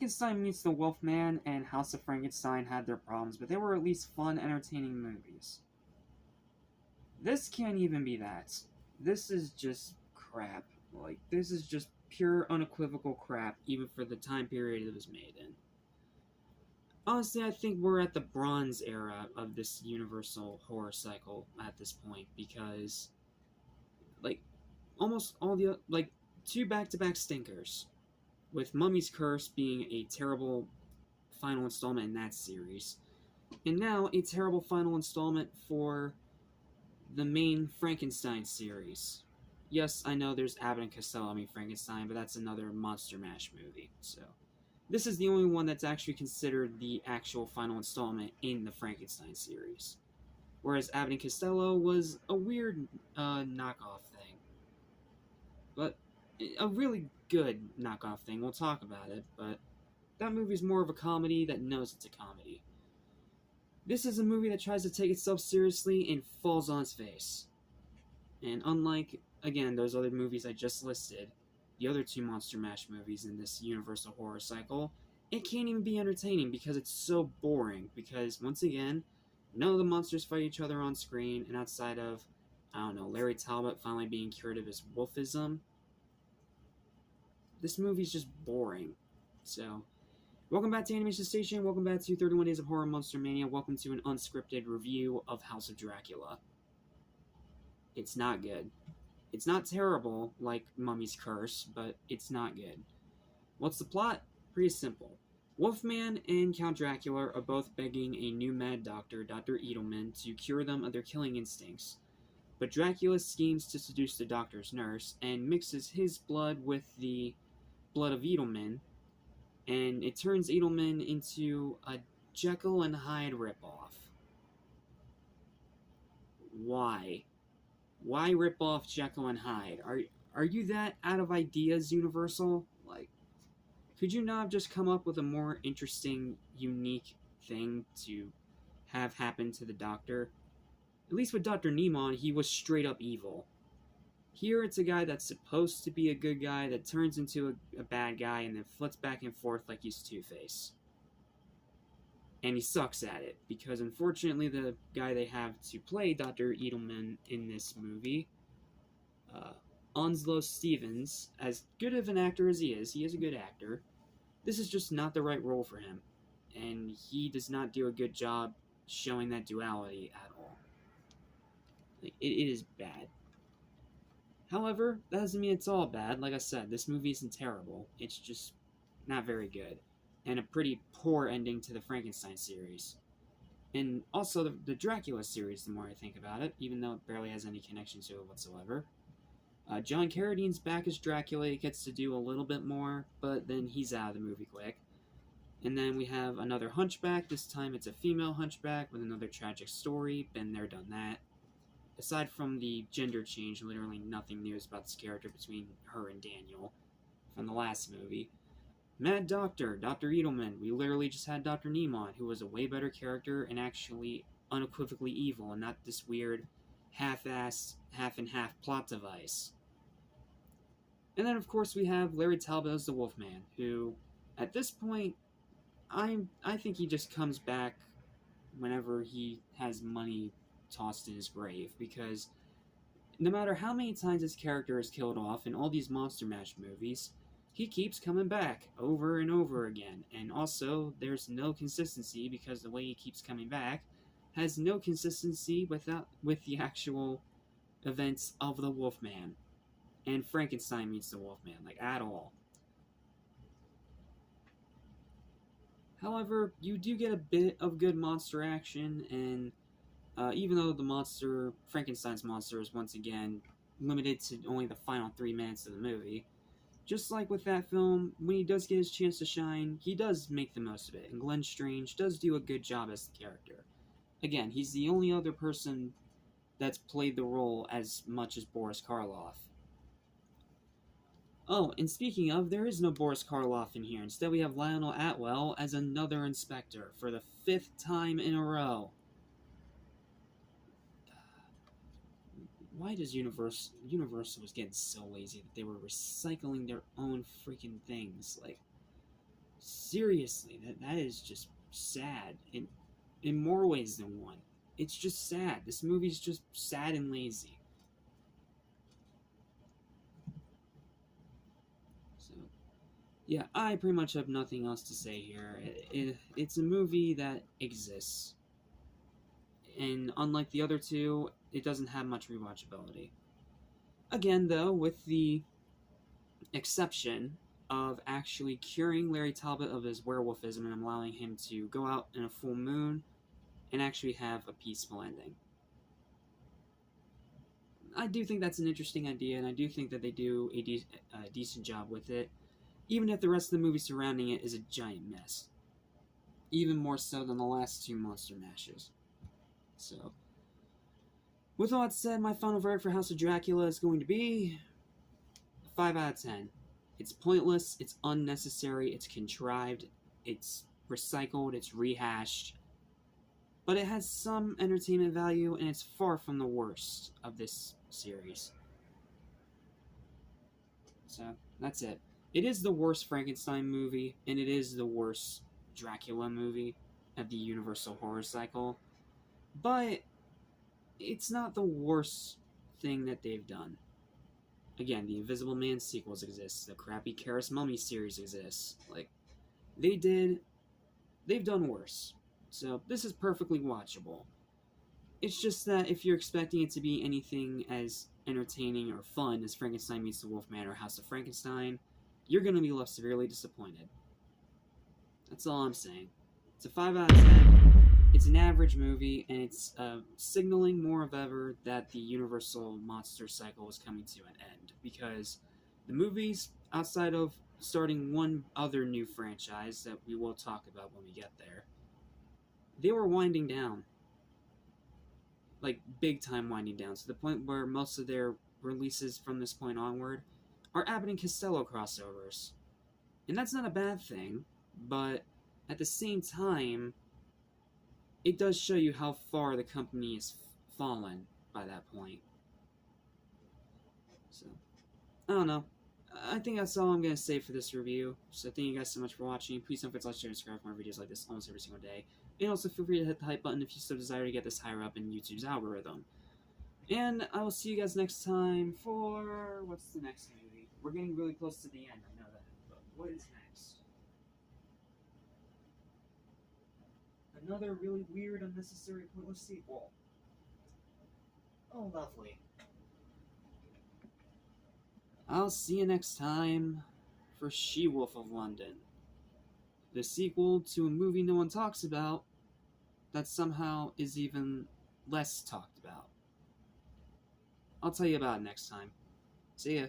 Frankenstein Meets the Wolfman and House of Frankenstein had their problems, but they were at least fun, entertaining movies. This can't even be that. This is just crap. Like, this is just pure, unequivocal crap, even for the time period it was made in. Honestly, I think we're at the bronze era of this universal horror cycle at this point, because, like, almost all the, like, two back-to-back stinkers, with Mummy's Curse being a terrible final installment in that series, and now a terrible final installment for the main Frankenstein series. Yes, I know there's Abbott and Costello Meet Frankenstein, but that's another Monster Mash movie, so... This is the only one that's actually considered the actual final installment in the Frankenstein series. Whereas Abbott and Costello was a weird knockoff thing. But a really good knockoff thing, we'll talk about it, but that movie's more of a comedy that knows it's a comedy. This is a movie that tries to take itself seriously and falls on its face. And unlike, again, those other movies I just listed, the other two Monster Mash movies in this universal horror cycle, it can't even be entertaining because it's so boring. Because, once again, none of the monsters fight each other on screen, and outside of, I don't know, Larry Talbot finally being cured of his wolfism, this movie's just boring. So, welcome back to Animation Station, welcome back to 31 Days of Horror Monster-Mania, welcome to an unscripted review of House of Dracula. It's not good. It's not terrible, like Mummy's Curse, but it's not good. What's the plot? Pretty simple. Wolfman and Count Dracula are both begging a new mad doctor, Dr. Edelman, to cure them of their killing instincts. But Dracula schemes to seduce the doctor's nurse and mixes his blood with the blood of Edelman, and it turns Edelman into a Jekyll and Hyde ripoff. Why? Why rip off Jekyll and Hyde? Are you that out of ideas, Universal? Like, could you not have just come up with a more interesting, unique thing to have happen to the Doctor? At least with Dr. Neiman, he was straight up evil. Here it's a guy that's supposed to be a good guy that turns into a bad guy and then flips back and forth like he's Two-Face. And he sucks at it, because unfortunately the guy they have to play Dr. Edelman in this movie, Onslow Stevens, as good of an actor as he is a good actor, this is just not the right role for him. And he does not do a good job showing that duality at all. Like, it is bad. However, that doesn't mean it's all bad. Like I said, this movie isn't terrible. It's just not very good. And a pretty poor ending to the Frankenstein series. And also the Dracula series, the more I think about it, even though it barely has any connection to it whatsoever. John Carradine's back as Dracula. He gets to do a little bit more, but then he's out of the movie quick. And then we have another Hunchback. This time it's a female Hunchback with another tragic story. Been there, done that. Aside from the gender change, literally nothing new is about this character between her and Daniel from the last movie. Mad Doctor, Dr. Edelman. We literally just had Dr. Neiman, who was a way better character and actually unequivocally evil, and not this weird half-assed, half-and-half plot device. And then, of course, we have Larry Talbot as the Wolfman, who, at this point, I think he just comes back whenever he has money tossed in his grave, because no matter how many times his character is killed off in all these Monster Mash movies, he keeps coming back over and over again. And also, there's no consistency, because the way he keeps coming back has no consistency with the actual events of the Wolfman and Frankenstein Meets the Wolfman, like, at all. However, you do get a bit of good monster action, and even though Frankenstein's monster is once again limited to only the final 3 minutes of the movie, just like with that film, when he does get his chance to shine, he does make the most of it, and Glenn Strange does do a good job as the character. Again, he's the only other person that's played the role as much as Boris Karloff. Oh, and speaking of, there is no Boris Karloff in here. Instead, we have Lionel Atwell as another inspector for the 5th time in a row. Why does Universal was getting so lazy that they were recycling their own freaking things? Like, Seriously, that is just sad in more ways than one. It's just sad. This movie's just sad and lazy. So, yeah, I pretty much have nothing else to say here. It's a movie that exists. And unlike the other two, it doesn't have much rewatchability. Again, though, with the exception of actually curing Larry Talbot of his werewolfism and allowing him to go out in a full moon and actually have a peaceful ending. I do think that's an interesting idea, and I do think that they do a decent job with it, even if the rest of the movie surrounding it is a giant mess. Even more so than the last two Monster Mashes. So, with all that said, my final verdict for House of Dracula is going to be 5 out of 10. It's pointless, it's unnecessary, it's contrived, it's recycled, it's rehashed, but it has some entertainment value, and it's far from the worst of this series. So, that's it. It is the worst Frankenstein movie, and it is the worst Dracula movie of the Universal horror cycle, but it's not the worst thing that they've done. Again, the Invisible Man sequels exist, the crappy Karis Mummy series exists. Like, they've done worse. So, this is perfectly watchable. It's just that if you're expecting it to be anything as entertaining or fun as Frankenstein Meets the Wolfman or House of Frankenstein, you're going to be left severely disappointed. That's all I'm saying. It's a 5 out of 10. It's an average movie, and it's signaling more of ever that the Universal monster cycle is coming to an end, because the movies, outside of starting one other new franchise that we will talk about when we get there, they were winding down. Like, big time winding down, to the point where most of their releases from this point onward are Abbott and Costello crossovers. And that's not a bad thing, but at the same time, it does show you how far the company has fallen by that point. So, I don't know. I think that's all I'm going to say for this review. So thank you guys so much for watching. Please don't forget to like, share, and subscribe for more videos like this almost every single day. And also feel free to hit the hype button if you so desire to get this higher up in YouTube's algorithm. And I will see you guys next time for... what's the next movie? We're getting really close to the end, I know that. But what is next? Another really weird, unnecessary, pointless sequel. Oh, lovely. I'll see you next time for She-Wolf of London. The sequel to a movie no one talks about that somehow is even less talked about. I'll tell you about it next time. See ya.